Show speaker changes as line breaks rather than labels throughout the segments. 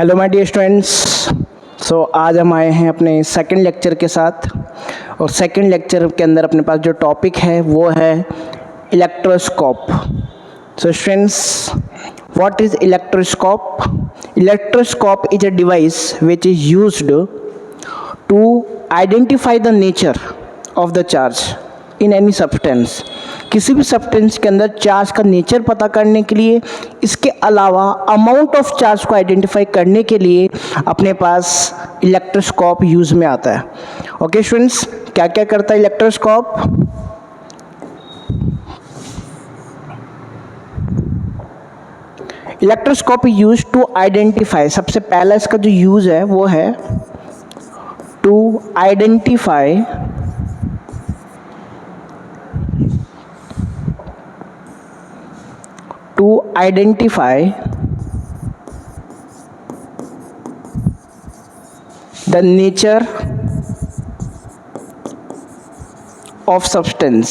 Hello my dear students. So आज हम आए हैं अपने सेकंड लेक्चर के साथ और सेकंड लेक्चर के अंदर अपने पास जो टॉपिक है वो है electroscope. So students, what is electroscope? Electroscope is a device which is used to identify the nature of the charge in any substance. किसी भी सब्सटेंस के अंदर चार्ज का नेचर पता करने के लिए, इसके अलावा अमाउंट ऑफ चार्ज को आइडेंटिफाई करने के लिए अपने पास इलेक्ट्रोस्कोप यूज़ में आता है। ओके स्टूडेंट्स, क्या क्या करता है electroscope? Electroscope use to identify, सबसे पहला इसका जो यूज है वो है to identify the nature of substance.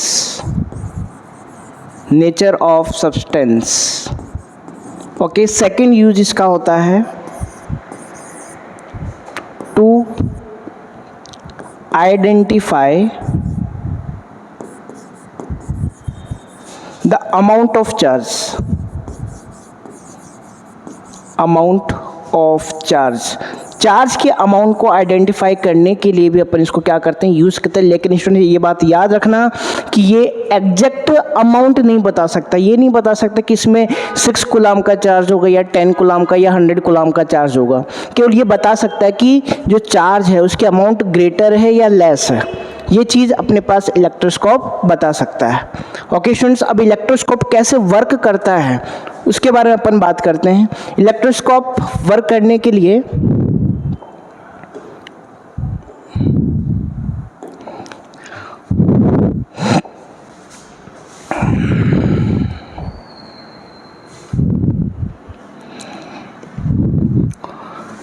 Okay, second use इसका होता है to identify the amount of charge. Charge के अमाउंट को आइडेंटिफाई करने के लिए भी अपन इसको क्या करते हैं, यूज़ करते हैं। लेकिन स्टूडेंट ये बात याद रखना कि ये एग्जैक्ट अमाउंट नहीं बता सकता। ये नहीं बता सकता कि इसमें 6 कूलम का चार्ज होगा या 10 कूलम का या 100 कूलम का चार्ज होगा। केवल ये बता सकता है कि जो चार्ज है उसकी अमाउंट ग्रेटर है या लेस है। ये चीज़ अपने पास इलेक्ट्रोस्कोप बता सकता है। ओके स्टूडेंट्स, अब इलेक्ट्रोस्कोप कैसे वर्क करता है उसके बारे में अपन बात करते हैं। इलेक्ट्रोस्कोप वर्क करने के लिए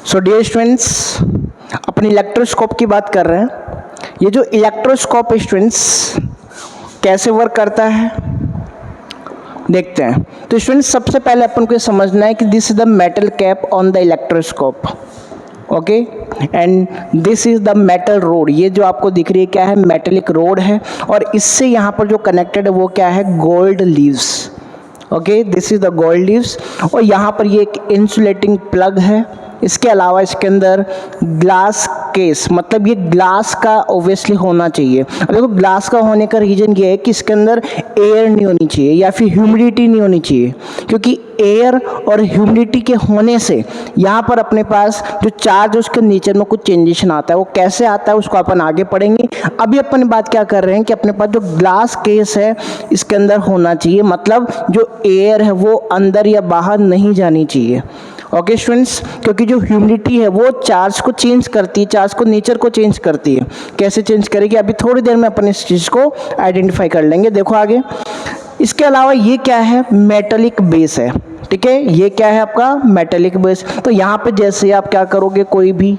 सो डियर स्टूडेंट्स, अपने इलेक्ट्रोस्कोप की बात कर रहे हैं। ये जो इलेक्ट्रोस्कोप स्टूडेंट्स कैसे वर्क करता है देखते हैं। तो स्टूडेंट्स, सबसे पहले अपन को ये समझना है कि this is the metal cap on the electroscope. Okay, and this is the metal road. ये जो आपको दिख रही है क्या है, मेटेलिक रोड है। और इससे यहाँ पर जो कनेक्टेड है वो क्या है, gold leaves. Okay, this is the gold leaves. और यहाँ पर ये एक इंसुलेटिंग प्लग है। इसके अलावा इसके अंदर ग्लास केस, मतलब ये ग्लास का ओब्वियसली होना चाहिए। अब देखो, ग्लास का होने का रीजन ये है कि इसके अंदर एयर नहीं होनी चाहिए या फिर ह्यूमिडिटी नहीं होनी चाहिए, क्योंकि एयर और ह्यूमिडिटी के होने से यहाँ पर अपने पास जो चार्ज है उसके नेचर में कुछ चेंजेशन आता है। वो कैसे आता है उसको अपन आगे पढ़ेंगे। अभी अपन बात क्या कर रहे हैं कि अपने पास जो ग्लास केस है इसके अंदर होना चाहिए, मतलब जो एयर है वो अंदर या बाहर नहीं जानी चाहिए। ओके स्टूडेंट्स, क्योंकि जो ह्यूमिडिटी है वो चार्ज को चेंज करती है, चार्ज को नेचर को चेंज करती है। कैसे चेंज करेगी अभी थोड़ी देर में अपन इस चीज़ को आइडेंटिफाई कर लेंगे। देखो आगे, इसके अलावा ये क्या है, मेटेलिक बेस है। ठीक है, ये क्या है आपका मेटेलिक बेस। तो यहाँ पे जैसे आप क्या करोगे, कोई भी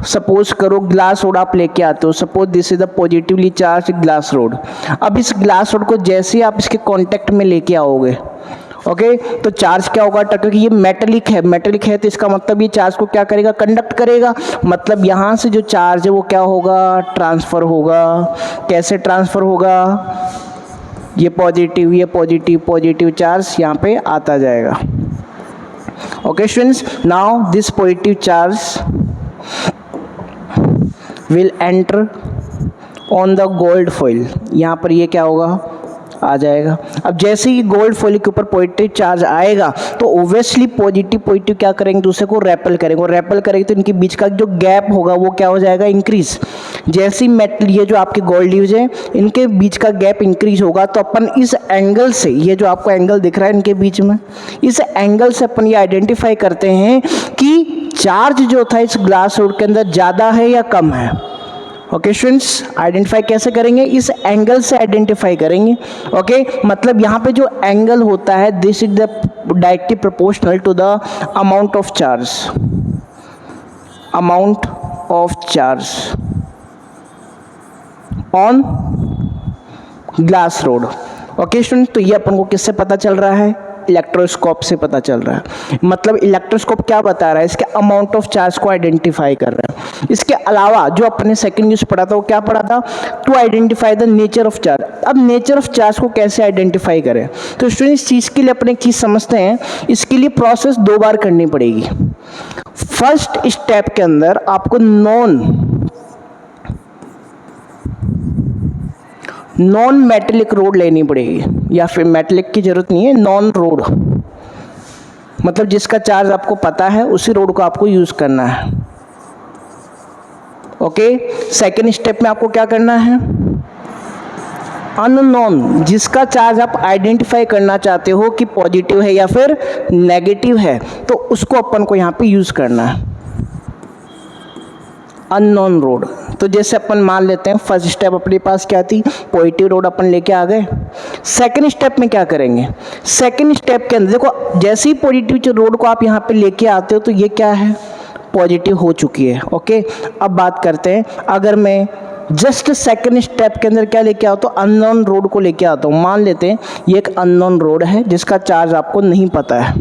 सपोज करो ग्लास रोड आप लेके आते हो। Suppose this is the positively charge glass rod. अब इस ग्लास रोड को जैसे ही आप इसके कांटेक्ट में लेके आओगे, ओके, तो चार्ज क्या होगा, क्योंकि ये मेटेलिक है तो इसका मतलब ये चार्ज को क्या करेगा, कंडक्ट करेगा। मतलब यहाँ से जो चार्ज है वो क्या होगा, ट्रांसफ़र होगा। कैसे ट्रांसफ़र होगा, ये पॉजिटिव चार्ज यहाँ पे आता जाएगा। Okay students, now this positive charge will enter on the gold foil. यहाँ पर ये क्या होगा, आ जाएगा। अब जैसे ही गोल्ड फॉइल के ऊपर पॉजिटिव चार्ज आएगा तो ओब्वियसली पॉजिटिव क्या करेंगे, दूसरे को रेपल करेंगे। और रेपल करेंगे तो इनके बीच का जो गैप होगा वो क्या हो जाएगा, इंक्रीज। जैसे ही मेटल, ये जो आपके गोल्ड लीव्स हैं इनके बीच का गैप इंक्रीज होगा तो अपन इस एंगल से, ये जो आपको एंगल दिख रहा है इनके बीच में, इस एंगल से अपन ये आइडेंटिफाई करते हैं कि चार्ज जो था इस ग्लास रोड के अंदर ज़्यादा है या कम है। ओके स्टूडेंट्स, आइडेंटिफाई कैसे करेंगे, इस एंगल से आइडेंटिफाई करेंगे। ओके, मतलब यहाँ पे जो एंगल होता है this is the directly proportional to the amount of charge on glass rod. Okay student, तो ये अपन को किससे पता चल रहा है, इलेक्ट्रोस्कोप से पता चल रहा है। मतलब इलेक्ट्रोस्कोप क्या बता रहा है, इसके अमाउंट ऑफ चार्ज को आइडेंटिफाई कर रहा है। इसके अलावा जो अपने सेकंड न्यूज़ पढ़ा था वो क्या पढ़ा था, to identify the nature of charge. अब नेचर ऑफ चार्ज को कैसे आइडेंटिफाई करें, तो स्टूडेंट इस चीज़ के लिए अपने एक चीज़ समझते हैं, इसके लिए प्रोसेस 2 बार करनी पड़ेगी। फर्स्ट स्टेप के अंदर आपको नॉन मेटेलिक रोड लेनी पड़ेगी, या फिर मेटेलिक की जरूरत नहीं है, नॉन रोड, मतलब जिसका चार्ज आपको पता है उसी रोड को आपको यूज करना है। ओके, सेकेंड स्टेप में आपको क्या करना है, अननोन, जिसका चार्ज आप आइडेंटिफाई करना चाहते हो कि पॉजिटिव है या फिर नेगेटिव है, तो उसको अपन को यहाँ पे यूज करना है, अननोन रोड। तो जैसे अपन मान लेते हैं फर्स्ट स्टेप अपने पास क्या थी, पॉजिटिव रोड अपन लेके आ गए। सेकंड स्टेप में क्या करेंगे, सेकंड स्टेप के अंदर देखो, जैसे ही पॉजिटिव रोड को आप यहाँ पे लेके आते हो तो ये क्या है, पॉजिटिव हो चुकी है। ओके, अब बात करते हैं, अगर मैं जस्ट सेकंड स्टेप के अंदर क्या लेके आता हूँ, अननोन रोड को लेके आता हूँ। मान लेते हैं ये एक अननोन रोड है जिसका चार्ज आपको नहीं पता है,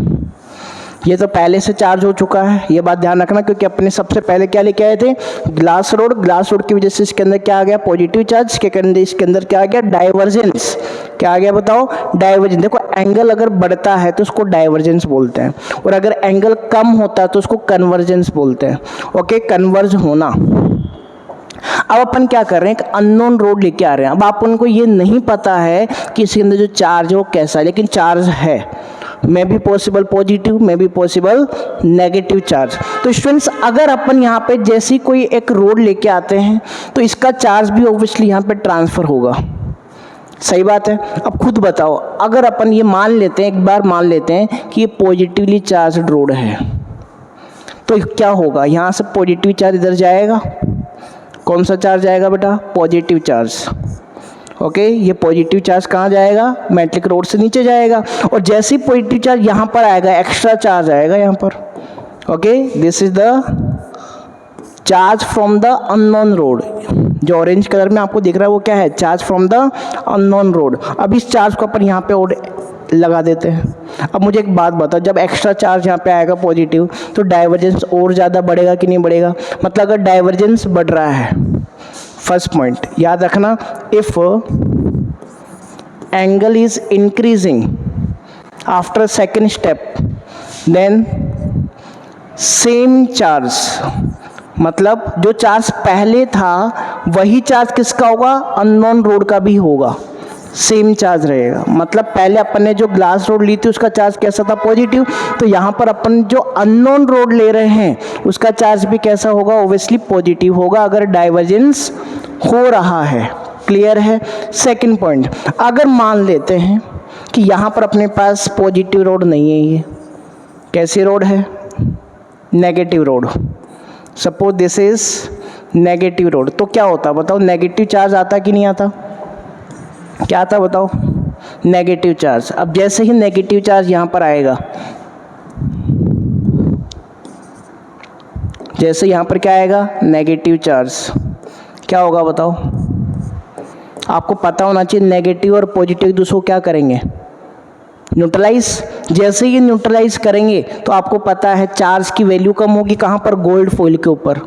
ये तो पहले से चार्ज हो चुका है, ये बात ध्यान रखना, क्योंकि अपने सबसे पहले क्या लेके आए थे, ग्लास रोड। ग्लास रोड की वजह से इसके अंदर क्या आ गया, पॉजिटिव चार्ज, इसके अंदर क्या आ गया, डाइवर्जेंस। क्या आ गया बताओ, डाइवर्जेंस। देखो एंगल अगर बढ़ता है तो उसको डाइवर्जेंस बोलते हैं, और अगर एंगल कम होता है तो उसको कन्वर्जेंस बोलते हैं। ओके, कन्वर्ज होना। अब अपन क्या कर रहे हैं, एक अननोन रोड लेके आ रहे हैं। अब आप उनको ये नहीं पता है कि इसके अंदर जो चार्ज है वो कैसा है, लेकिन चार्ज है, may be possible positive, may be possible negative charge. तो स्टूडेंट्स अगर अपन यहाँ पे जैसी कोई एक रोड लेके आते हैं तो इसका चार्ज भी ऑब्वियसली यहाँ पे ट्रांसफर होगा, सही बात है। अब खुद बताओ, अगर अपन ये मान लेते हैं, एक बार मान लेते हैं कि ये पॉजिटिवली चार्ज रोड है, तो क्या होगा, यहाँ से पॉजिटिव चार्ज इधर जाएगा, कौन सा चार्ज आएगा बेटा, पॉजिटिव चार्ज। ओके, ये पॉजिटिव चार्ज कहाँ जाएगा, मेटलिक रोड से नीचे जाएगा, और जैसे ही पॉजिटिव चार्ज यहाँ पर आएगा, एक्स्ट्रा चार्ज आएगा यहाँ पर। Okay, this is the charge from the unknown road. जो ऑरेंज कलर में आपको दिख रहा है वो क्या है, charge from the unknown road. अब इस चार्ज को अपन यहाँ पे और लगा देते हैं। अब मुझे एक बात बताओ, जब एक्स्ट्रा चार्ज यहाँ पे आएगा पॉजिटिव, तो डाइवर्जेंस और ज़्यादा बढ़ेगा कि नहीं बढ़ेगा, मतलब अगर डाइवर्जेंस बढ़ रहा है, फर्स्ट पॉइंट याद रखना, if angle is increasing after second step then same charge, मतलब जो चार्ज पहले था वही चार्ज किसका होगा, अननोन रोड का भी होगा, सेम चार्ज रहेगा। मतलब पहले अपन ने जो ग्लास रोड ली थी उसका चार्ज कैसा था, पॉजिटिव, तो यहाँ पर अपन जो अननोन रोड ले रहे हैं उसका चार्ज भी कैसा होगा, ओब्वियसली पॉजिटिव होगा, अगर डाइवर्जेंस हो रहा है। क्लियर है। सेकंड पॉइंट, अगर मान लेते हैं कि यहाँ पर अपने पास पॉजिटिव रोड नहीं है, ये कैसी रोड है, negative road. Suppose this is negative road, तो क्या होता बताओ, नेगेटिव चार्ज आता कि नहीं आता, क्या आता बताओ, नेगेटिव चार्ज। अब जैसे ही नेगेटिव चार्ज यहाँ पर आएगा, जैसे यहाँ पर क्या आएगा, नेगेटिव चार्ज, क्या होगा बताओ, आपको पता होना चाहिए नेगेटिव और पॉजिटिव एक दूसरे को क्या करेंगे, न्यूट्रलाइज। जैसे ही न्यूट्रलाइज करेंगे तो आपको पता है चार्ज की वैल्यू कम होगी, कहाँ पर, गोल्ड फॉइल के ऊपर।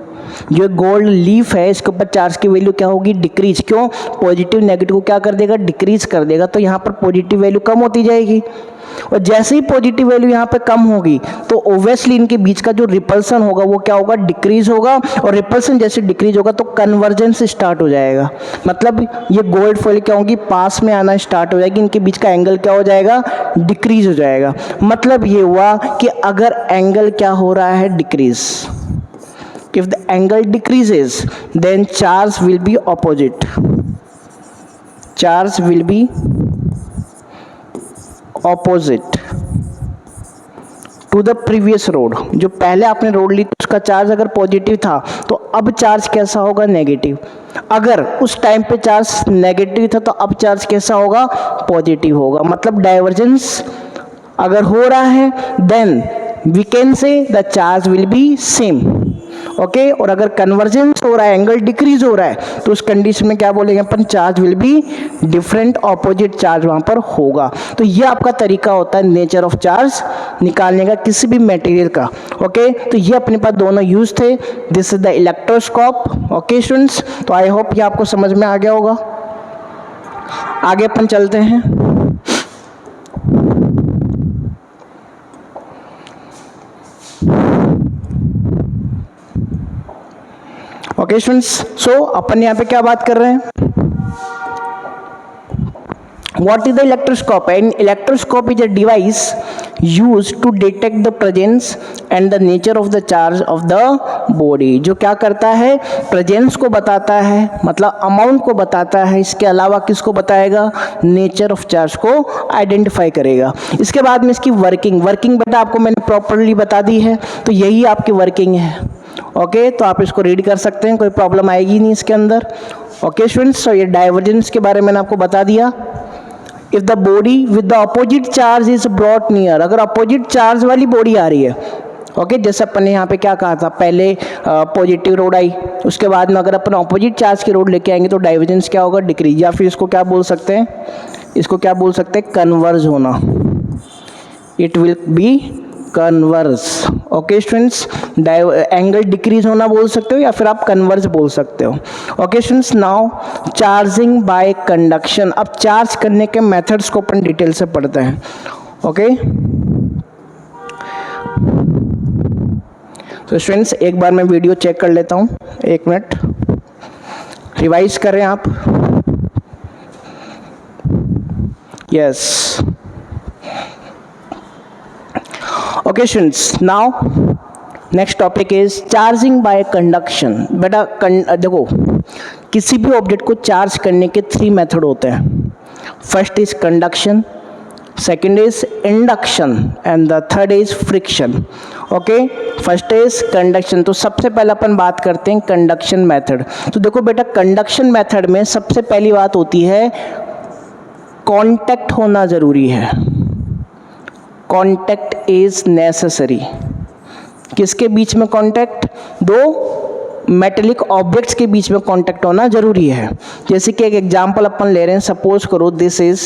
जो गोल्ड लीफ है इसके ऊपर चार्ज की वैल्यू क्या होगी, डिक्रीज। क्यों, पॉजिटिव नेगेटिव को क्या कर देगा, डिक्रीज कर देगा, तो यहाँ पर पॉजिटिव वैल्यू कम होती जाएगी। और जैसे ही पॉजिटिव वैल्यू यहाँ पे कम होगी तो ओब्वियसली इनके बीच का जो रिपल्सन होगा वो क्या होगा, डिक्रीज होगा, और रिपल्सन जैसे डिक्रीज होगा तो कन्वर्जेंस स्टार्ट हो जाएगा। मतलब ये गोल्ड फॉइल क्या होगी, पास में आना स्टार्ट हो जाएगी, इनके बीच का एंगल क्या हो जाएगा, डिक्रीज हो जाएगा। मतलब ये हुआ कि अगर एंगल क्या हो रहा है, decrease, if the angle decreases then charge will be opposite, charge will be opposite to the previous road। जो पहले आपने रोड ली उसका चार्ज अगर पॉजिटिव था तो अब चार्ज कैसा होगा, नेगेटिव। अगर उस टाइम पे चार्ज नेगेटिव था तो अब चार्ज कैसा होगा, पॉजिटिव होगा। मतलब डाइवर्जेंस अगर हो रहा है then we can say the charge will be same. Okay, और अगर कन्वर्जेंस हो रहा है, एंगल डिक्रीज हो रहा है, तो उस कंडीशन में क्या बोलेंगे अपन, charge will be different, opposite charge वहां पर होगा। तो ये आपका तरीका होता है नेचर ऑफ चार्ज निकालने का किसी भी मटेरियल का। ओके, तो ये अपने पास दोनों यूज थे। This is the electroscope. Okay students, तो आई होप ये आपको समझ में आ गया होगा। आगे अपन चलते हैं। ओके स्टूडेंट्स, सो अपन यहाँ पे क्या बात कर रहे हैं, what is the electroscope? An electroscope is a device used to detect the presence and the nature of the charge of the body। जो क्या करता है, प्रेजेंस को बताता है, मतलब अमाउंट को बताता है, इसके अलावा किसको बताएगा, नेचर ऑफ चार्ज को आइडेंटिफाई करेगा। इसके बाद में इसकी वर्किंग बेटा आपको मैंने प्रॉपरली बता दी है, तो यही आपकी वर्किंग है। ओके, तो आप इसको रीड कर सकते हैं, कोई प्रॉब्लम आएगी नहीं इसके अंदर। ओके स्टूडेंट्स, तो ये डाइवर्जेंस के बारे में मैंने आपको बता दिया। If the body with the opposite charge is brought near, अगर अपोजिट चार्ज वाली बॉडी आ रही है, ओके, जैसे अपन ने यहाँ पे क्या कहा था, पहले पॉजिटिव रोड आई, उसके बाद में अगर अपन अपोजिट चार्ज की रोड लेके आएंगे तो डाइवर्जेंस क्या होगा, डिक्रीज, या फिर इसको क्या बोल सकते हैं, इसको क्या बोल सकते हैं, कन्वर्ज होना, it will be converse. Okay students, angle decrease होना बोल सकते हो, या फिर आप कन्वर्स बोल सकते हो। Okay students, now charging by conduction. अब चार्ज करने के मेथड्स को अपन डिटेल से पढ़ते हैं। ओके, तो स्टूडेंट्स एक बार मैं वीडियो चेक कर लेता हूँ, 1 मिनट, रिवाइज करें आप। Yes, okay students, now next topic is charging by conduction. बेटा देखो, किसी भी ऑब्जेक्ट को चार्ज करने के 3 मेथड होते हैं। First is conduction, second is induction and the third is friction. Okay, first is conduction. तो सबसे पहले अपन बात करते हैं कंडक्शन मेथड। तो देखो बेटा, कंडक्शन मेथड में सबसे पहली बात होती है कांटेक्ट होना जरूरी है। Contact is necessary. किसके बीच में कांटेक्ट, दो मेटेलिक ऑब्जेक्ट्स के बीच में कांटेक्ट होना जरूरी है। जैसे कि एक एग्जांपल अपन ले रहे हैं, सपोज करो this is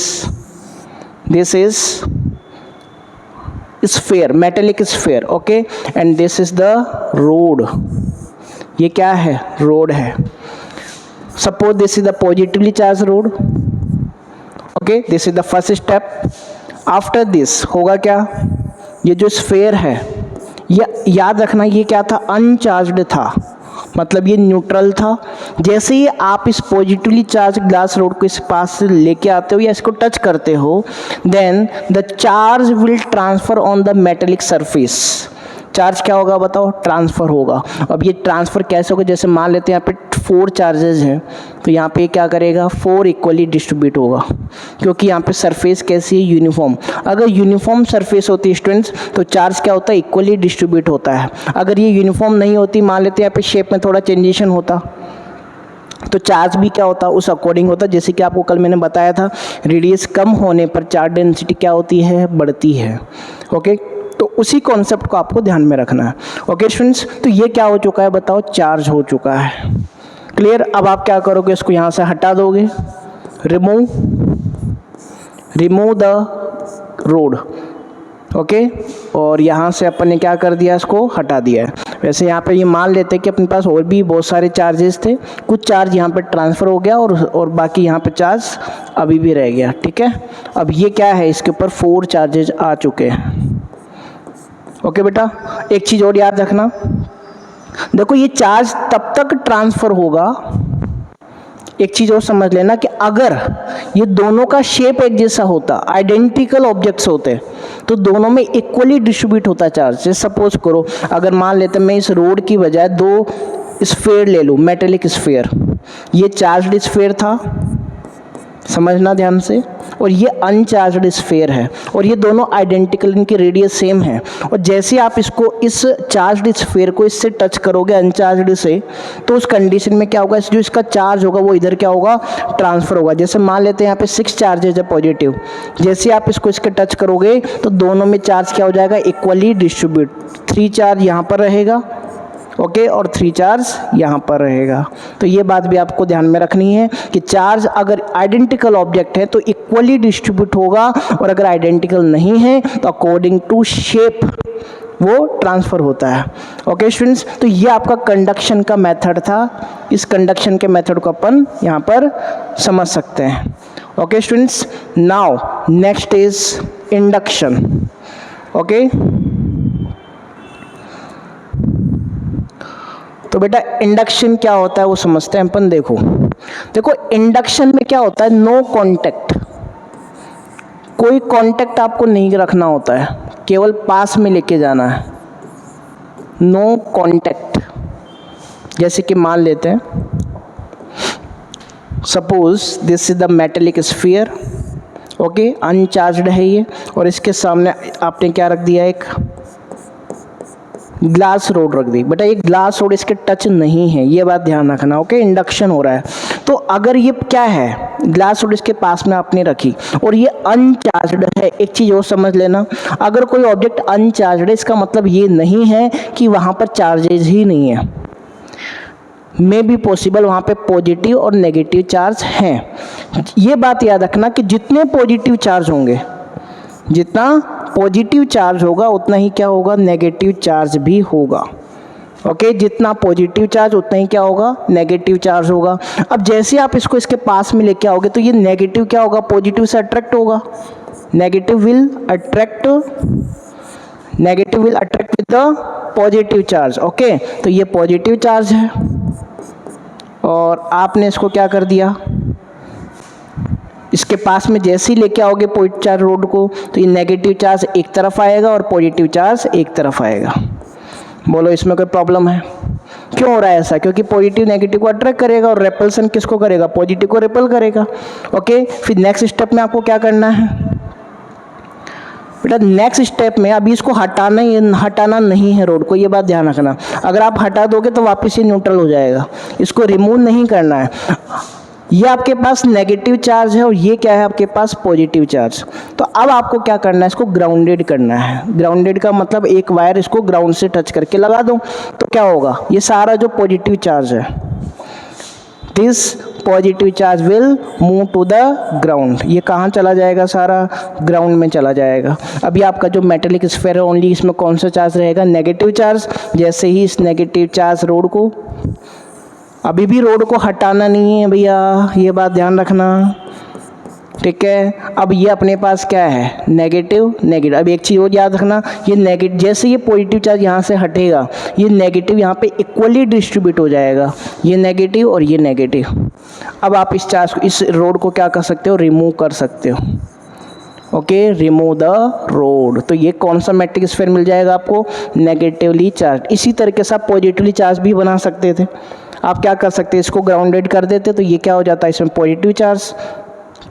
sphere, metallic sphere, okay, and this is the road. ये क्या है, रोड है। Suppose this is the positively charge road. Okay, this is the first step. After this होगा क्या, ये जो स्फीयर है, ये याद रखना, ये क्या था, अनचार्ज्ड था, मतलब ये न्यूट्रल था। जैसे ही आप इस पॉजिटिवली चार्ज ग्लास रोड को इस पास से लेके आते हो या इसको टच करते हो, then the charge will transfer on the metallic surface. Charge क्या होगा बताओ, ट्रांसफर होगा। अब ये ट्रांसफर कैसे होगा, जैसे मान लेते हैं यहाँ पे 4 चार्जेस हैं, तो यहाँ पे क्या करेगा, 4 इक्वली डिस्ट्रीब्यूट होगा, क्योंकि यहाँ पे सरफेस कैसी है, यूनिफॉर्म। अगर यूनिफॉर्म सरफेस होती है स्टूडेंट्स, तो चार्ज क्या होता है, इक्वली डिस्ट्रीब्यूट होता है। अगर ये यूनिफॉर्म नहीं होती, मान लेते हैं यहाँ पे शेप में थोड़ा चेंजेशन होता, तो चार्ज भी क्या होता, उस अकॉर्डिंग होता। जैसे कि आपको कल मैंने बताया था, रेडियस कम होने पर चार्ज डेंसिटी क्या होती है, बढ़ती है। ओके, तो उसी कॉन्सेप्ट को आपको ध्यान में रखना है। ओके स्टूडेंट्स, तो ये क्या हो चुका है बताओ, चार्ज हो चुका है। क्लियर। अब आप क्या करोगे, इसको यहाँ से हटा दोगे, रिमूव द रोड। ओके, और यहाँ से अपन ने क्या कर दिया, इसको हटा दिया है। वैसे यहाँ पे ये मान लेते हैं कि अपने पास और भी बहुत सारे चार्जेस थे, कुछ चार्ज यहाँ पे ट्रांसफ़र हो गया और बाकी यहाँ पे चार्ज अभी भी रह गया। ठीक है, अब ये क्या है, इसके ऊपर 4 चार्जेस आ चुके हैं। ओके बेटा, एक चीज़ और याद रखना, देखो ये चार्ज तब तक ट्रांसफ़र होगा, एक चीज़ और समझ लेना कि अगर ये दोनों का शेप एक जैसा होता, आइडेंटिकल ऑब्जेक्ट्स होते, तो दोनों में इक्वली डिस्ट्रीब्यूट होता चार्ज। जैसे सपोज करो, अगर मान लेते मैं इस रोड की बजाय 2 स्फीयर ले लूँ, मेटेलिक स्फीयर, ये चार्ज्ड स्फीयर था, समझना ध्यान से। और ये अनचार्जड स्फीयर है और ये दोनों आइडेंटिकल, इनकी रेडियस सेम है। और जैसे आप इसको, इस चार्जड स्फीयर को इससे टच करोगे अनचार्जड से, तो उस कंडीशन में क्या होगा, जो इसका चार्ज होगा वो इधर क्या होगा, ट्रांसफर होगा। जैसे मान लेते हैं यहाँ पे 6 चार्जेज है पॉजिटिव, जैसे आप इसको इसके टच करोगे तो दोनों में चार्ज क्या हो जाएगा, इक्वली डिस्ट्रीब्यूट। 3 चार्ज यहाँ पर रहेगा, ओके, और 3 चार्ज यहाँ पर रहेगा। तो ये बात भी आपको ध्यान में रखनी है कि चार्ज अगर आइडेंटिकल ऑब्जेक्ट है तो इक्वली डिस्ट्रीब्यूट होगा, और अगर आइडेंटिकल नहीं है तो अकॉर्डिंग टू शेप वो ट्रांसफ़र होता है। ओके स्टूडेंट्स, तो ये आपका कंडक्शन का मेथड था। इस कंडक्शन के मेथड को अपन यहाँ पर समझ सकते हैं। Okay students, now next is induction. Okay, तो बेटा इंडक्शन क्या होता है वो समझते हैं अपन। देखो इंडक्शन में क्या होता है, नो कांटेक्ट, कोई कांटेक्ट आपको नहीं रखना होता है, केवल पास में लेके जाना है, नो कांटेक्ट। जैसे कि मान लेते हैं, suppose this is the metallic sphere, okay, uncharged है ये, और इसके सामने आपने क्या रख दिया, एक ग्लास रोड रख दी। बेटा ये ग्लास रोड इसके टच नहीं है, ये बात ध्यान रखना। ओके, इंडक्शन हो रहा है। तो अगर ये क्या है, ग्लास रोड इसके पास में आपने रखी और ये अनचार्जड है, एक चीज़ और समझ लेना, अगर कोई ऑब्जेक्ट अनचार्जड है इसका मतलब ये नहीं है कि वहाँ पर चार्जेज ही नहीं है, मे बी पॉसिबल वहाँ पे पॉजिटिव और नेगेटिव चार्ज हैं। ये बात याद रखना कि जितने पॉजिटिव चार्ज होंगे, जितना पॉजिटिव चार्ज होगा उतना ही क्या होगा, नेगेटिव चार्ज भी होगा। ओके, जितना पॉजिटिव चार्ज उतना ही क्या होगा, नेगेटिव चार्ज होगा। अब जैसे आप इसको इसके पास में लेके आओगे तो ये नेगेटिव क्या होगा, पॉजिटिव से अट्रैक्ट होगा, negative will attract with the positive charge. Okay, तो ये पॉजिटिव चार्ज है और आपने इसको क्या कर दिया, इसके पास में जैसे ही लेके आओगे पॉजिटिव चार्ज रोड को, तो ये नेगेटिव चार्ज एक तरफ आएगा और पॉजिटिव चार्ज एक तरफ आएगा। बोलो इसमें कोई प्रॉब्लम है? क्यों हो रहा है ऐसा? क्योंकि पॉजिटिव नेगेटिव को अट्रैक्ट करेगा और रेपल्सन किसको करेगा, पॉजिटिव को रेपल करेगा। ओके, फिर नेक्स्ट स्टेप में आपको क्या करना है बेटा, नेक्स्ट स्टेप में अभी इसको हटाना नहीं है रोड को, ये बात ध्यान रखना। अगर आप हटा दोगे तो वापस ये न्यूट्रल हो जाएगा, इसको रिमूव नहीं करना है। ये आपके पास नेगेटिव चार्ज है और ये क्या है आपके पास, पॉजिटिव चार्ज। तो अब आपको क्या करना है, इसको ग्राउंडेड करना है। ग्राउंडेड का मतलब एक वायर इसको ग्राउंड से टच करके लगा दो, तो क्या होगा, ये सारा जो पॉजिटिव चार्ज है, this positive charge will move to the ground. ये कहाँ चला जाएगा, सारा ग्राउंड में चला जाएगा। अभी आपका जो मेटेलिक स्फीयर है ओनली इसमें कौन सा चार्ज रहेगा, नेगेटिव चार्ज। जैसे ही इस नेगेटिव चार्ज रोड को, अभी भी रोड को हटाना नहीं है भैया, ये बात ध्यान रखना, ठीक है। अब ये अपने पास क्या है, नेगेटिव नेगेटिव। अब एक चीज़ और याद रखना, ये नेगेटिव, जैसे ये पॉजिटिव चार्ज यहाँ से हटेगा, ये नेगेटिव यहाँ पे इक्वली डिस्ट्रीब्यूट हो जाएगा, ये नेगेटिव और ये नेगेटिव। अब आप इस चार्ज को, इस रोड को क्या कर सकते हो, रिमूव कर सकते हो। Okay, remove the road. तो ये कौन सा मेटेलिक स्फीयर मिल जाएगा आपको, नेगेटिवली चार्ज। इसी तरीके से आप पॉजिटिवली चार्ज भी बना सकते थे। आप क्या कर सकते हैं, इसको ग्राउंडेड कर देते तो ये क्या हो जाता है, इसमें पॉजिटिव चार्ज।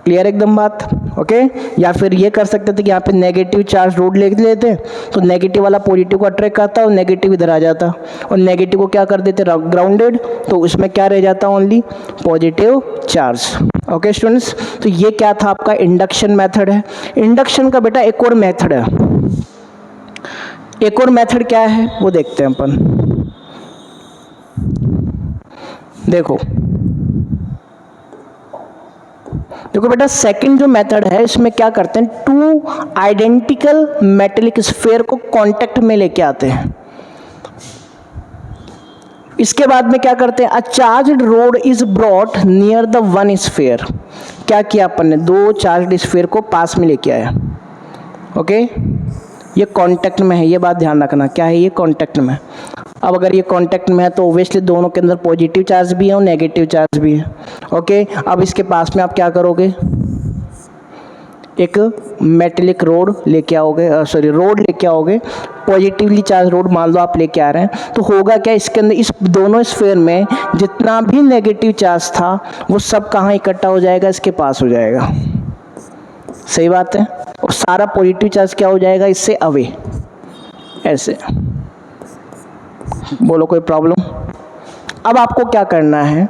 क्लियर एकदम बात? ओके, या फिर ये कर सकते थे कि यहाँ पे नेगेटिव चार्ज रोड ले लेते तो नेगेटिव वाला पॉजिटिव को अट्रैक्ट करता और नेगेटिव इधर आ जाता, और नेगेटिव को क्या कर देते, ग्राउंडेड, तो उसमें क्या रह जाता, only positive charge. Okay students, तो ये क्या था आपका इंडक्शन मेथड है। इंडक्शन का बेटा एक और मेथड है, एक और मेथड क्या है वो देखते हैं अपन। देखो बेटा, सेकंड जो मेथड है इसमें क्या करते हैं, टू आइडेंटिकल मेटेलिक स्फीयर को कांटेक्ट में लेके आते हैं। इसके बाद में क्या करते हैं, a charged rod is brought near the one sphere. क्या किया अपन ने, 2 चार्ज्ड स्फीयर को पास में लेके आया। ओके, ये कांटेक्ट में है, ये बात ध्यान रखना, क्या है ये, कांटेक्ट में। अब अगर ये कांटेक्ट में है तो ओब्वियसली दोनों के अंदर पॉजिटिव चार्ज भी है और नेगेटिव चार्ज भी है। ओके, अब इसके पास में आप क्या करोगे, एक मेटेलिक रोड लेके आओगे, रोड लेके आओगे, पॉजिटिवली चार्ज रोड मान लो आप लेके आ रहे हैं, तो होगा क्या, इसके अंदर इस दोनों स्फीयर में जितना भी नेगेटिव चार्ज था वो सब कहाँ इकट्ठा हो जाएगा, इसके पास हो जाएगा। सही बात है। और सारा पॉजिटिव चार्ज क्या हो जाएगा, इससे अवे, ऐसे। बोलो कोई प्रॉब्लम? अब आपको क्या करना है,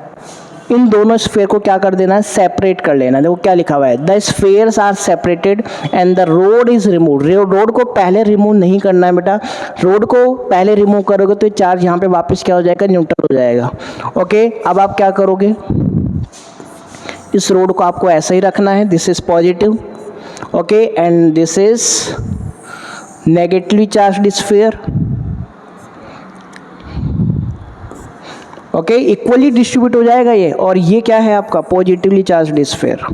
इन दोनों स्फीयर को क्या कर देना है, सेपरेट कर लेना है। देखो क्या लिखा हुआ है, the spheres are separated and the rod is remove. Rod को पहले रिमूव नहीं करना है बेटा, रोड को पहले रिमूव करोगे तो चार्ज यहाँ पे वापस क्या हो जाएगा, न्यूट्रल हो जाएगा। ओके, अब आप क्या करोगे, इस रोड को आपको ऐसा ही रखना है, this is positive, okay, and this is negatively charged sphere. Okay, equally distribute हो जाएगा ये, और ये क्या है आपका पॉजिटिवली चार्ज्ड स्फीयर,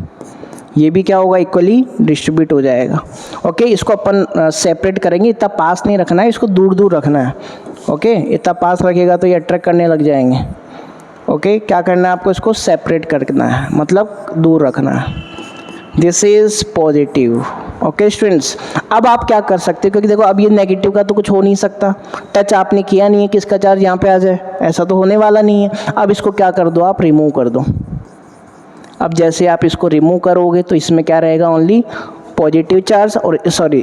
ये भी क्या होगा, इक्वली डिस्ट्रीब्यूट हो जाएगा। ओके, इसको अपन सेपरेट करेंगे, इतना पास नहीं रखना है, इसको दूर दूर रखना है। ओके, इतना पास रखेगा तो ये अट्रैक्ट करने लग जाएंगे। ओके, क्या करना है आपको, इसको सेपरेट करना है, मतलब दूर रखना है। This is positive. Okay students, अब आप क्या कर सकते हो, क्योंकि देखो अब ये नेगेटिव का तो कुछ हो नहीं सकता, टच आपने किया नहीं है कि इसका चार्ज यहाँ पे आ जाए, ऐसा तो होने वाला नहीं है। अब इसको क्या कर दो, आप रिमूव कर दो। अब जैसे आप इसको रिमूव करोगे तो इसमें क्या रहेगा, ओनली पॉजिटिव चार्ज, और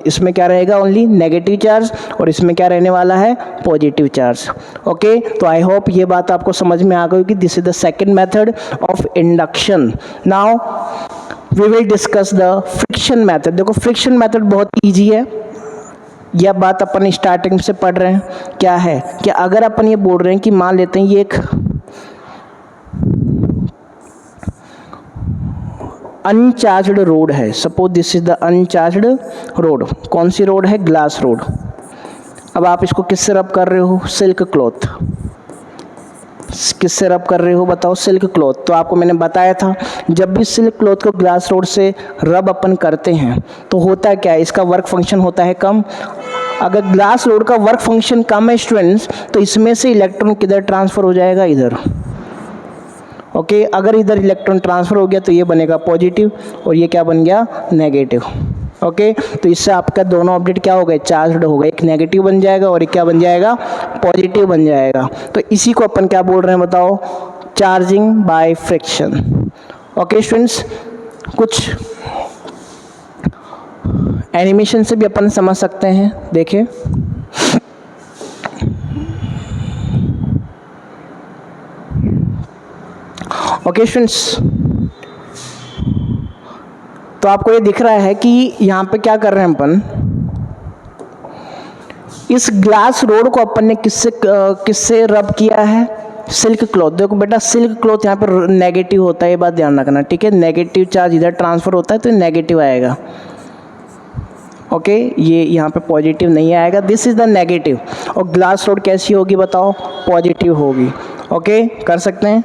इसमें क्या रहेगा, ओनली नेगेटिव चार्ज, और इसमें क्या रहने वाला है, पॉजिटिव चार्ज। ओके, तो आई होप ये बात आपको समझ में आ गई कि this is the second method of induction. Now we will discuss the friction method. देखो फ्रिक्शन मेथड बहुत ईजी है, यह बात अपन स्टार्टिंग से पढ़ रहे हैं। क्या है कि अगर अपन ये बोल रहे हैं कि मान लेते हैं ये एक अनचार्ज्ड रोड है, suppose this is the uncharged road. कौन सी रोड है, ग्लास रोड। अब आप इसको किससे रब कर रहे हो, सिल्क क्लॉथ। किससे रब कर रहे हो बताओ, सिल्क क्लॉथ। तो आपको मैंने बताया था जब भी सिल्क क्लॉथ को ग्लास रोड से रब अपन करते हैं तो होता है क्या, इसका वर्क फंक्शन होता है कम। अगर ग्लास रोड का वर्क फंक्शन कम है स्टूडेंट्स, तो इसमें से इलेक्ट्रॉन किधर ट्रांसफ़र हो जाएगा, इधर। ओके, अगर इधर इलेक्ट्रॉन ट्रांसफ़र हो गया तो ये बनेगा पॉजिटिव, और ये क्या बन गया, नेगेटिव। ओके, तो इससे आपका दोनों ऑब्जेक्ट क्या हो गए, चार्ज्ड हो गए, एक नेगेटिव बन जाएगा और एक क्या बन जाएगा, पॉजिटिव बन जाएगा। तो इसी को अपन क्या बोल रहे हैं बताओ, charging by friction. Okay students, कुछ एनिमेशन से भी अपन समझ सकते हैं, देखिए। ओके स्टूडेंट्स, तो आपको ये दिख रहा है कि यहाँ पे क्या कर रहे हैं अपन, इस ग्लास रोड को अपन ने किससे रब किया है, सिल्क क्लॉथ। देखो बेटा सिल्क क्लॉथ यहाँ पर नेगेटिव होता है, ये बात ध्यान रखना, ठीक है। नेगेटिव चार्ज इधर ट्रांसफ़र होता है तो नेगेटिव आएगा। ओके, ये यहाँ पे पॉजिटिव नहीं आएगा, दिस इज़ द नेगेटिव। और ग्लास रोड कैसी होगी बताओ, पॉजिटिव होगी। ओके, कर सकते हैं।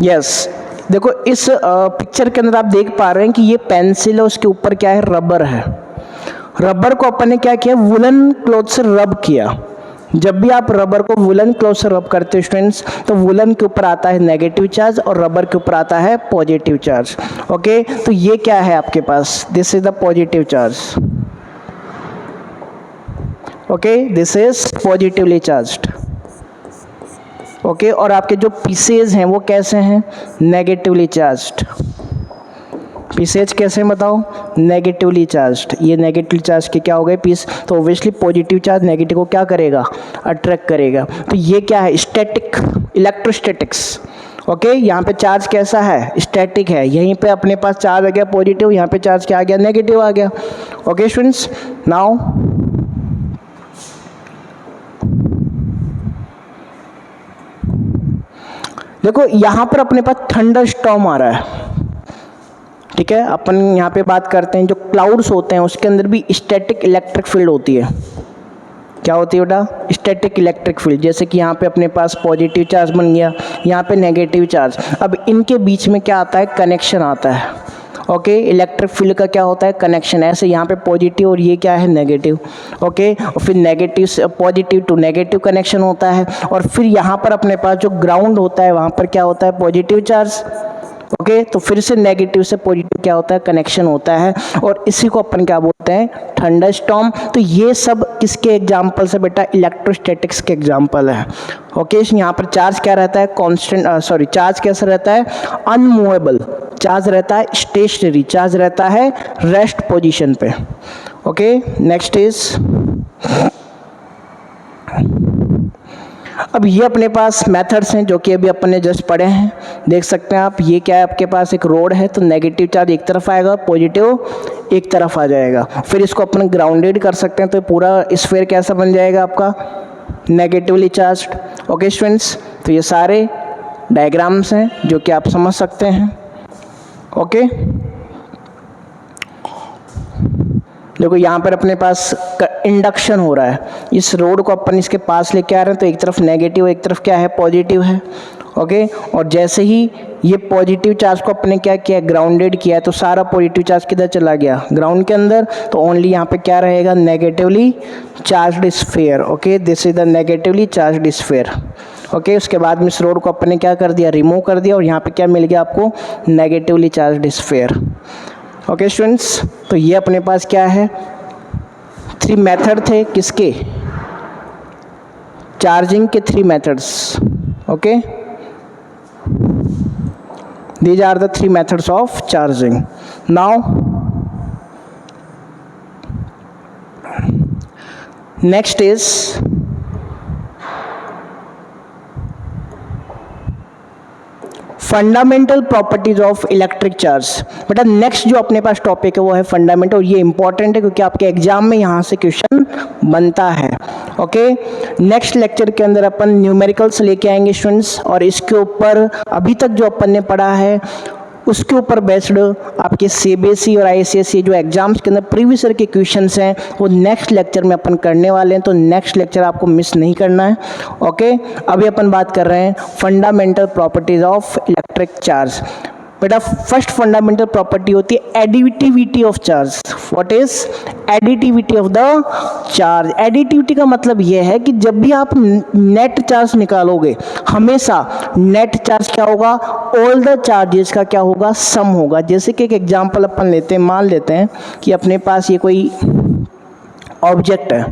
यस, देखो इस पिक्चर के अंदर आप देख पा रहे हैं कि ये पेंसिल है, उसके ऊपर क्या है, रबर है। रबर को अपन ने क्या किया, वुलन क्लॉथ से रब किया। जब भी आप रबर को वुलन क्लॉथ से रब करते हो स्टूडेंट्स, तो वुलन के ऊपर आता है नेगेटिव चार्ज और रबर के ऊपर आता है पॉजिटिव चार्ज। ओके, तो ये क्या है आपके पास, this is the positive charge. Okay, this is positively charged. Okay, और आपके जो पीसेज हैं वो कैसे हैं, नेगेटिवली चार्ज्ड। पीसेज कैसे बताओ, नेगेटिवली चार्ज्ड। ये नेगेटिव चार्ज के क्या हो गए पीस, तो ऑब्वियसली पॉजिटिव चार्ज नेगेटिव को क्या करेगा, अट्रैक्ट करेगा। तो ये क्या है, स्टैटिक, इलेक्ट्रोस्टैटिक्स। ओके, यहाँ पे चार्ज कैसा है, स्टैटिक है। यहीं पे अपने पास चार्ज आ गया पॉजिटिव, यहाँ पे चार्ज क्या आ गया, नेगेटिव आ गया। ओके स्टूडेंट्स, नाउ देखो यहाँ पर अपने पास थंडर स्टॉर्म आ रहा है, ठीक है। अपन यहाँ पे बात करते हैं जो क्लाउड्स होते हैं उसके अंदर भी स्टैटिक इलेक्ट्रिक फील्ड होती है। क्या होती है बेटा, स्टैटिक इलेक्ट्रिक फील्ड। जैसे कि यहाँ पे अपने पास पॉजिटिव चार्ज बन गया, यहाँ पे नेगेटिव चार्ज। अब इनके बीच में क्या आता है, कनेक्शन आता है। ओके, इलेक्ट्रिक फील्ड का क्या होता है, कनेक्शन। ऐसे यहाँ पे पॉजिटिव और ये क्या है, नेगेटिव। ओके, और फिर नेगेटिव से पॉजिटिव टू नेगेटिव कनेक्शन होता है, और फिर यहाँ पर अपने पास जो ग्राउंड होता है वहाँ पर क्या होता है, पॉजिटिव चार्ज। ओके, तो फिर से नेगेटिव से पॉजिटिव क्या होता है, कनेक्शन होता है, और इसी को अपन क्या बोलते हैं, थंडरस्टॉर्म। तो ये सब किसके एग्जाम्पल है बेटा, इलेक्ट्रोस्टैटिक्स के एग्जाम्पल है। ओके, यहाँ पर चार्ज क्या रहता है, कांस्टेंट, सॉरी, चार्ज कैसा रहता है, अनमूवेबल। चार्ज रहता है स्टेशनरी, चार्ज रहता है रेस्ट पोजीशन पे। ओके, नेक्स्ट इज, अब ये अपने पास मेथड्स हैं जो कि अभी अपन ने जस्ट पढ़े हैं। देख सकते हैं आप, ये क्या है, आपके पास एक रोड है, तो नेगेटिव चार्ज एक तरफ आएगा, पॉजिटिव एक तरफ आ जाएगा। फिर इसको अपन ग्राउंडेड कर सकते हैं, तो पूरा स्फीयर कैसा बन जाएगा आपका, नेगेटिवली चार्ज्ड। ओके स्टूडेंट्स, तो ये सारे डायग्राम्स हैं जो कि आप समझ सकते हैं। ओके, देखो यहाँ पर अपने पास इंडक्शन हो रहा है, इस रोड को अपन इसके पास लेके आ रहे हैं, तो एक तरफ नेगेटिव एक तरफ क्या है, पॉजिटिव है। ओके, और जैसे ही ये पॉजिटिव चार्ज को अपने क्या किया, ग्राउंडेड किया है, तो सारा पॉजिटिव चार्ज किधर चला गया, ग्राउंड के अंदर। तो ओनली यहाँ पे क्या रहेगा, negatively charged sphere. Okay, this is the negatively charged sphere. Okay, उसके बाद में इस रोड को अपने क्या कर दिया, रिमूव कर दिया, और यहाँ पे क्या मिल गया आपको, negatively charged sphere. Okay students, तो ये अपने पास क्या है, 3 मेथड थे किसके, चार्जिंग के 3 methods. Okay, these are the 3 methods of charging. Now next is fundamental properties of electric charge. बेटा नेक्स्ट जो अपने पास टॉपिक है वो है फंडामेंटल, और ये इंपॉर्टेंट है क्योंकि आपके एग्जाम में यहाँ से क्वेश्चन बनता है। ओके, नेक्स्ट लेक्चर के अंदर अपन न्यूमेरिकल्स लेके आएंगे स्टूडेंट्स, और इसके ऊपर अभी तक जो अपन ने पढ़ा है उसके ऊपर बेस्ड आपके सीबीएसई और आईसीएसई जो एग्जाम्स के अंदर प्रीवियस ईयर के क्वेश्चंस हैं वो नेक्स्ट लेक्चर में अपन करने वाले हैं, तो नेक्स्ट लेक्चर आपको मिस नहीं करना है। ओके, अभी अपन बात कर रहे हैं fundamental properties of electric charge. बेटा फर्स्ट फंडामेंटल प्रॉपर्टी होती है additivity of charge. What is additivity of the charge? Additivity का मतलब यह है कि जब भी आप नेट चार्ज निकालोगे हमेशा नेट चार्ज क्या होगा, ऑल द चार्जेस का क्या होगा, सम होगा। जैसे कि एक एग्जांपल अपन लेते हैं, मान लेते हैं कि अपने पास ये कोई ऑब्जेक्ट है,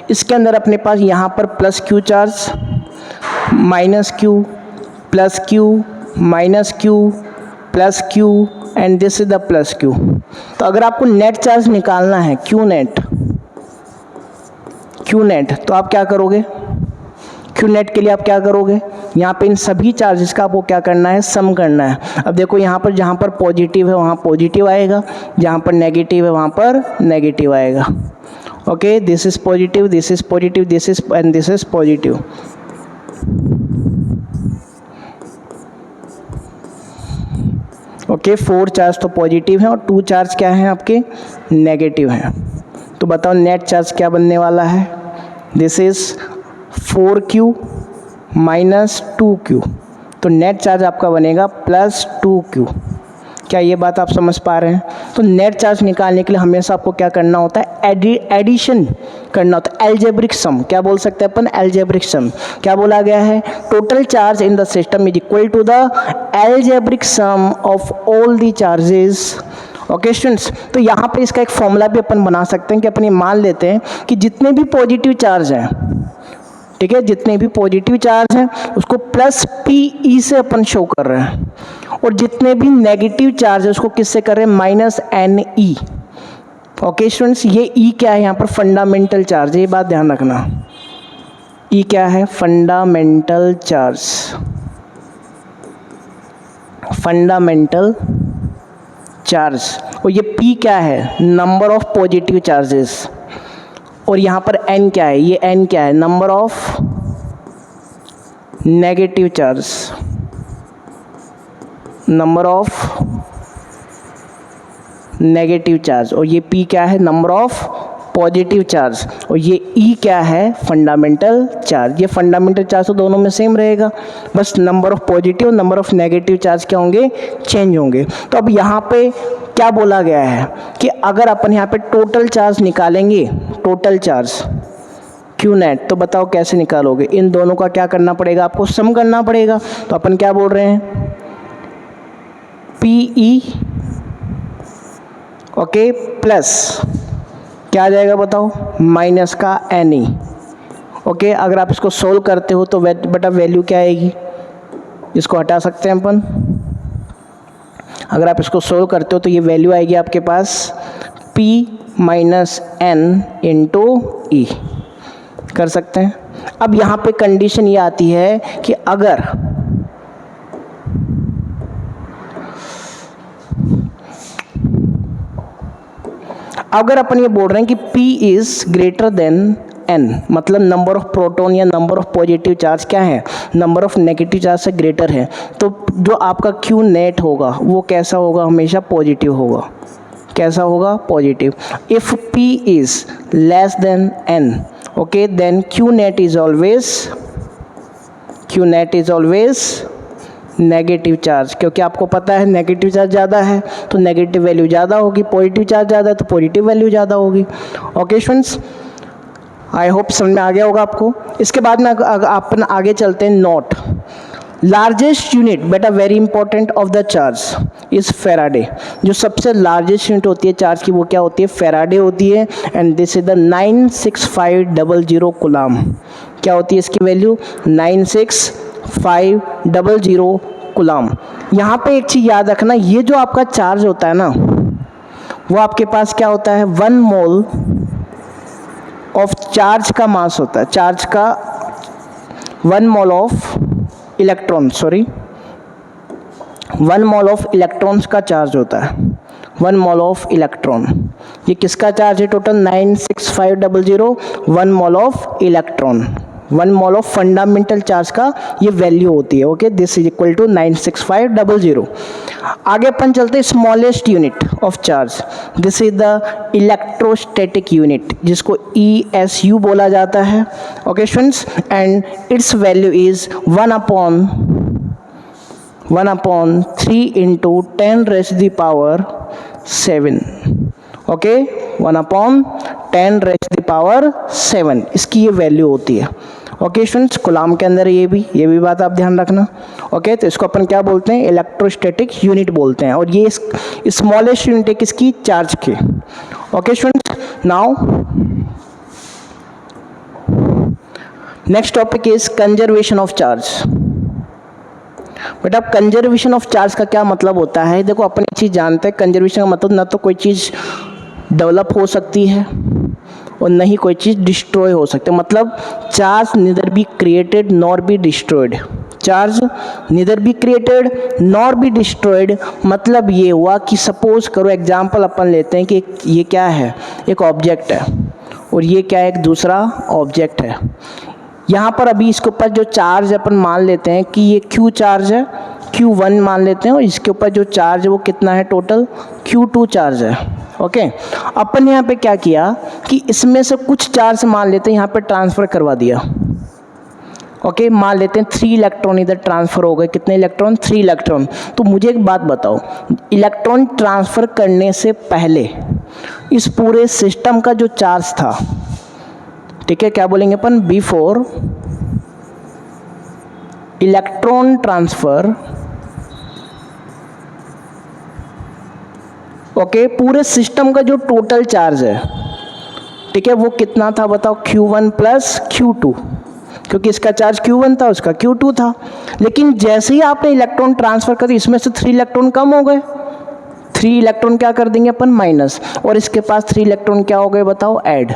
इसके अंदर अपने पास यहाँ पर plus Q charge, minus Q, plus Q, minus Q, plus Q, and this is the plus Q. तो अगर आपको नेट चार्ज निकालना है, क्यू नेट, तो आप क्या करोगे, क्यू नेट के लिए आप क्या करोगे, यहाँ पे इन सभी चार्जेस का आपको क्या करना है, सम करना है। अब देखो यहाँ पर जहाँ पर पॉजिटिव है वहाँ पॉजिटिव आएगा, जहाँ पर नेगेटिव है वहाँ पर नेगेटिव आएगा। Okay, this is positive, this is positive, this is and this is positive. Okay, 4 charge तो पॉजिटिव हैं और 2 चार्ज क्या हैं आपके, नेगेटिव हैं। तो बताओ नेट चार्ज क्या बनने वाला है, this is 4Q minus 2Q। तो नेट चार्ज आपका बनेगा प्लस 2Q। क्या ये बात आप समझ पा रहे हैं? तो नेट चार्ज निकालने के लिए हमेशा आपको क्या करना होता है, एडिशन करना होता है, एल्जेब्रिक सम। क्या बोल सकते हैं अपन, एल्जेब्रिक सम। क्या बोला गया है, total charge in the system is equal to the algebraic sum of all the charges. Okay students, तो यहाँ पे इसका एक फॉर्मूला भी अपन बना सकते हैं कि अपन ये मान लेते हैं कि जितने भी पॉजिटिव चार्ज हैं, ठीक है, जितने भी पॉजिटिव चार्ज हैं उसको प्लस PE से अपन शो कर रहे हैं, और जितने भी नेगेटिव चार्ज है उसको किससे कर रहे हैं, माइनस NE। ओके स्टूडेंट्स, ये E क्या है, यहाँ पर फंडामेंटल चार्ज है, ये बात ध्यान रखना। E क्या है, फंडामेंटल चार्ज, फंडामेंटल चार्ज। और ये P क्या है, नंबर ऑफ पॉजिटिव चार्जेस, और यहाँ पर N क्या है, ये N क्या है, number of negative charge, number of negative charge, और ये P क्या है, नंबर ऑफ पॉजिटिव चार्ज, और ये ई क्या है, फंडामेंटल चार्ज। ये फंडामेंटल चार्ज तो दोनों में सेम रहेगा, बस number of positive number of negative charge क्या होंगे, चेंज होंगे। तो अब यहाँ पे क्या बोला गया है कि अगर अपन यहाँ पे टोटल चार्ज निकालेंगे, टोटल चार्ज क्यू नेट, तो बताओ कैसे निकालोगे। इन दोनों का क्या करना पड़ेगा, आपको सम करना पड़ेगा। तो अपन क्या बोल रहे हैं, पीई ओके प्लस क्या आ जाएगा बताओ, माइनस का एनई। ओके, अगर आप इसको सोल्व करते हो तो बेटा वैल्यू क्या आएगी, इसको हटा सकते हैं अपन। अगर आप इसको सोल्व करते हो तो ये वैल्यू आएगी आपके पास P माइनस एन इंटू ई, कर सकते हैं। अब यहाँ पे कंडीशन ये आती है कि अगर अपन ये बोल रहे हैं कि P is greater than N, मतलब नंबर ऑफ प्रोटॉन या नंबर ऑफ पॉजिटिव चार्ज क्या है, नंबर ऑफ नेगेटिव चार्ज से ग्रेटर है, तो जो आपका Q नेट होगा वो कैसा होगा, हमेशा पॉजिटिव होगा। कैसा होगा, positive. If P is less than N, okay, then Q net is always negative charge, क्योंकि आपको पता है नेगेटिव चार्ज ज़्यादा है तो नेगेटिव वैल्यू ज़्यादा होगी, पॉजिटिव चार्ज ज़्यादा है तो पॉजिटिव वैल्यू ज़्यादा होगी। ओके स्टूडेंट्स, आई होप समझ में आ गया होगा आपको। इसके बाद में अपन आगे चलते हैं। नोट, लार्जेस्ट यूनिट बेटा very important of the charge is Faraday. जो सबसे लार्जेस्ट यूनिट होती है चार्ज की वो क्या होती है, फेराडे होती है। And this is the 96500 coulomb. क्या होती है इसकी वैल्यू, 96500 कूलम। यहाँ पे एक चीज़ याद रखना, ये जो आपका चार्ज होता है ना, वो आपके पास क्या होता है, 1 मोल ऑफ चार्ज का मास होता है। चार्ज का 1 mole of electron, 1 mole of electrons का चार्ज होता है, 1 मोल ऑफ इलेक्ट्रॉन। ये किसका चार्ज है total, 96500, 1 mole of electron, 1 mole of fundamental charge का ये वैल्यू होती है। Okay, this is equal to 96500। आगे अपन चलते हैं smallest unit of charge, this is the electrostatic unit, जिसको ESU बोला जाता है। Okay students, and its value is 1/3 into 10⁻⁷। Okay, 1/10⁻⁷ इसकी ये वैल्यू होती है। ओके स्टूडेंट्स, कूलम के अंदर ये भी बात आप ध्यान रखना। ओके, तो इसको अपन क्या बोलते हैं, इलेक्ट्रोस्टैटिक यूनिट बोलते हैं, और ये स्मॉलेस्ट यूनिट है किसकी, चार्ज की। Okay students, now next topic is conservation of charge. बेटा कंजर्वेशन ऑफ चार्ज का क्या मतलब होता है, देखो अपन एक चीज़ जानते हैं, कंजर्वेशन का मतलब ना तो कोई चीज़ डेवलप हो सकती है और न ही कोई चीज़ डिस्ट्रॉय हो सकती है। मतलब charge neither be created nor be destroyed, charge neither be created nor be destroyed. मतलब ये हुआ कि सपोज करो, एग्जांपल अपन लेते हैं कि ये क्या है, एक ऑब्जेक्ट है और ये क्या है, एक दूसरा ऑब्जेक्ट है। यहाँ पर अभी इसके ऊपर जो चार्ज अपन मान लेते हैं कि ये Q चार्ज है, Q1 मान लेते हैं, और इसके ऊपर जो चार्ज है वो कितना है, टोटल Q2 चार्ज है। ओके, अपन यहाँ पे क्या किया कि इसमें से कुछ चार्ज मान लेते हैं, यहाँ पे ट्रांसफ़र करवा दिया। ओके, मान लेते हैं 3 इलेक्ट्रॉन इधर ट्रांसफ़र हो गए। कितने इलेक्ट्रॉन, 3 इलेक्ट्रॉन। तो मुझे एक बात बताओ, इलेक्ट्रॉन ट्रांसफ़र करने से पहले इस पूरे सिस्टम का जो चार्ज था, ठीक है, क्या बोलेंगे अपन, बिफोर इलेक्ट्रॉन ट्रांसफ़र, ओके, पूरे सिस्टम का जो टोटल चार्ज है, ठीक है, वो कितना था बताओ, Q1 प्लस Q2, क्योंकि इसका चार्ज Q1 था, उसका Q2 था। लेकिन जैसे ही आपने इलेक्ट्रॉन ट्रांसफ़र कर, इसमें से 3 इलेक्ट्रॉन कम हो गए, 3 इलेक्ट्रॉन क्या कर देंगे अपन, माइनस, और इसके पास 3 इलेक्ट्रॉन क्या हो गए बताओ, ऐड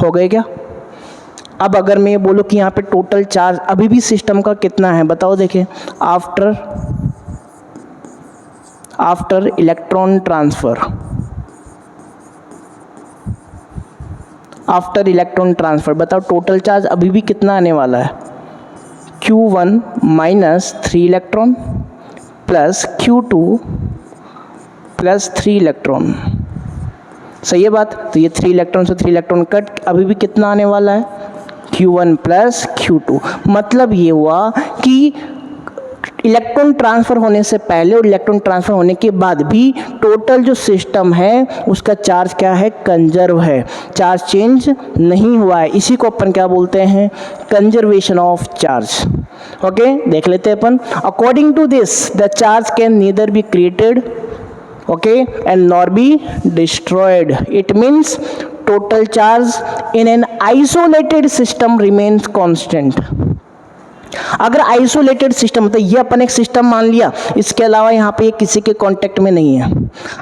हो गए क्या। अब अगर मैं ये बोलूँ कि यहाँ पे टोटल चार्ज अभी भी सिस्टम का कितना है बताओ, देखिए, after electron transfer, after electron transfer बताओ टोटल चार्ज अभी भी कितना आने वाला है, Q1 minus 3 electron plus Q2 plus 3 electron. सही है बात। तो ये 3 इलेक्ट्रॉन से 3 इलेक्ट्रॉन कट, अभी भी कितना आने वाला है, Q1 प्लस Q2। मतलब ये हुआ कि इलेक्ट्रॉन ट्रांसफ़र होने से पहले और इलेक्ट्रॉन ट्रांसफ़र होने के बाद भी टोटल जो सिस्टम है उसका चार्ज क्या है, कंजर्व है, चार्ज चेंज नहीं हुआ है। इसी को अपन क्या बोलते हैं, कंजर्वेशन ऑफ चार्ज। ओके, देख लेते हैं अपन। According to this the charge can neither be created and nor be destroyed. It means total charge in an isolated system remains constant. अगर आइसोलेटेड सिस्टम, तो ये अपन एक सिस्टम मान लिया, इसके अलावा यहाँ पे ये किसी के कांटेक्ट में नहीं है,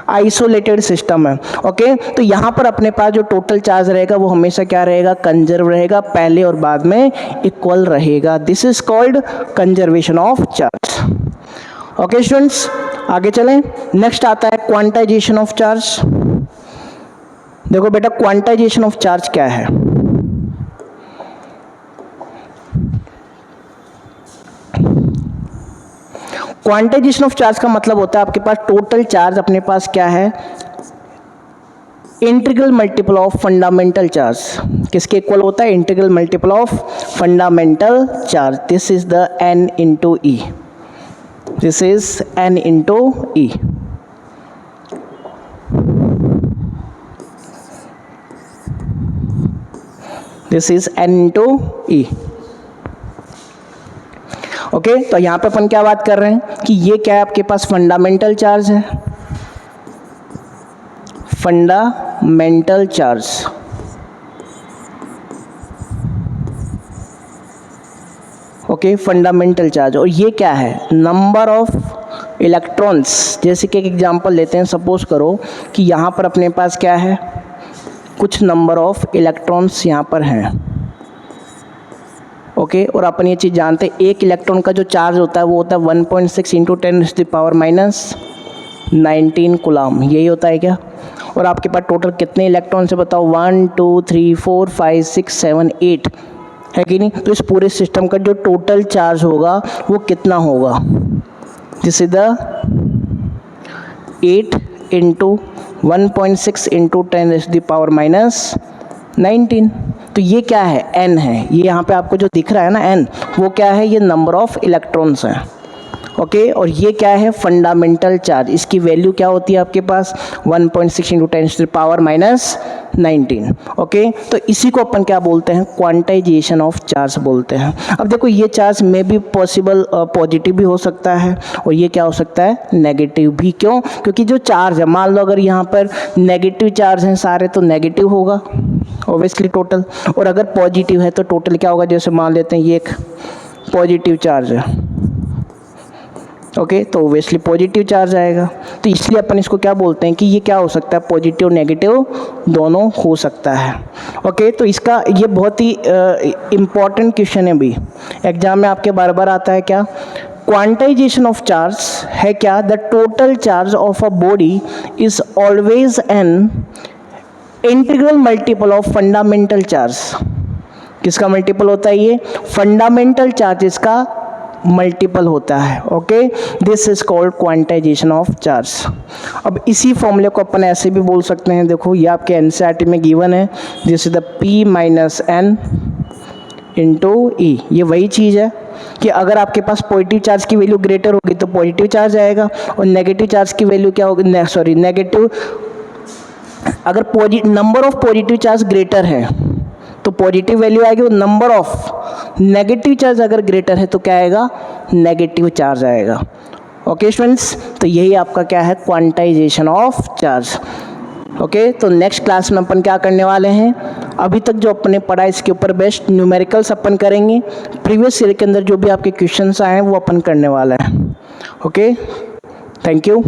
आइसोलेटेड सिस्टम है। ओके, तो यहाँ पर अपने पास जो टोटल चार्ज रहेगा वो हमेशा क्या रहेगा, कंजर्व रहेगा, पहले और बाद में इक्वल रहेगा। This is called conservation of charge. Okay students, आगे चलें। नेक्स्ट आता है क्वांटाइजेशन ऑफ चार्ज। देखो बेटा, क्वांटाइजेशन ऑफ चार्ज क्या है। क्वांटाइजेशन ऑफ चार्ज का मतलब होता है आपके पास टोटल चार्ज अपने पास क्या है, integral multiple of fundamental charge. किसके इक्वल होता है, integral multiple of fundamental charge. This is the n into E, this is n into E. This is n into E. Okay, तो यहां पे अपन क्या बात कर रहे हैं कि ये क्या है, आपके पास फंडामेंटल चार्ज है, fundamental charge. Okay, fundamental charge. और ये क्या है, नंबर ऑफ इलेक्ट्रॉन्स। जैसे कि एक एग्जांपल लेते हैं, सपोज करो कि यहाँ पर अपने पास क्या है, कुछ नंबर ऑफ इलेक्ट्रॉन्स यहाँ पर हैं। ओके, और अपन ये चीज़ जानते हैं, एक इलेक्ट्रॉन का जो चार्ज होता है वो होता है 1.6 इंटू 10⁻⁻19 कूलम। यही होता है क्या। और आपके पास टोटल कितने इलेक्ट्रॉन से बताओ, 1 2 3 4 5 6 7 8 है कि नहीं। तो इस पूरे सिस्टम का जो टोटल चार्ज होगा वो कितना होगा, this is the 8 into 1.6 into 10⁻⁻19। तो ये क्या है, n है। ये यहाँ पे आपको जो दिख रहा है ना n, वो क्या है, ये नंबर ऑफ इलेक्ट्रॉन्स है। ओके, और ये क्या है, फंडामेंटल चार्ज। इसकी वैल्यू क्या होती है आपके पास, 1.6 इंटू 10⁻⁻19। ओके, तो इसी को अपन क्या बोलते हैं, क्वांटाइजेशन ऑफ चार्ज बोलते हैं। अब देखो, ये चार्ज में भी पॉसिबल पॉजिटिव भी हो सकता है और ये क्या हो सकता है, नेगेटिव भी। क्यों, क्योंकि जो चार्ज है, मान लो अगर यहाँ पर नेगेटिव चार्ज हैं सारे, तो नेगेटिव होगा ऑब्वियसली टोटल। और अगर पॉजिटिव है तो टोटल क्या होगा, जैसे मान लेते हैं ये एक पॉजिटिव चार्ज है। ओके, तो ऑब्वियसली पॉजिटिव चार्ज आएगा। तो इसलिए अपन इसको क्या बोलते हैं कि ये क्या हो सकता है, पॉजिटिव नेगेटिव दोनों हो सकता है। ओके, तो इसका ये बहुत ही इम्पॉर्टेंट क्वेश्चन है भी, एग्जाम में आपके बार बार आता है। क्या क्वांटाइजेशन ऑफ चार्ज है, क्या the total charge of a body is always an integral multiple of fundamental charge. किसका मल्टीपल होता है, ये फंडामेंटल चार्जेस का मल्टीपल होता है। Okay, this is called quantization of charge. अब इसी फॉर्मूले को अपन ऐसे भी बोल सकते हैं, देखो ये आपके एनसीईआरटी में गिवन है, this is the P minus N into E. ये वही चीज़ है कि अगर आपके पास पॉजिटिव चार्ज की वैल्यू ग्रेटर होगी तो पॉजिटिव चार्ज आएगा, और नेगेटिव चार्ज की वैल्यू क्या होगी, सॉरी नेगेटिव, अगर number of positive charge greater है तो पॉजिटिव वैल्यू आएगी, और नंबर ऑफ नेगेटिव चार्ज अगर ग्रेटर है तो क्या आएगा, नेगेटिव चार्ज आएगा। ओके स्टूडेंट्स, तो यही आपका क्या है, क्वांटाइजेशन ऑफ चार्ज। ओके, तो नेक्स्ट क्लास में अपन क्या करने वाले हैं, अभी तक जो अपने पढ़ा इसके ऊपर बेस्ट न्यूमेरिकल्स अपन करेंगे। प्रीवियस ईयर के अंदर जो भी आपके क्वेश्चंस आए हैं वो अपन करने वाला है। Okay, thank you.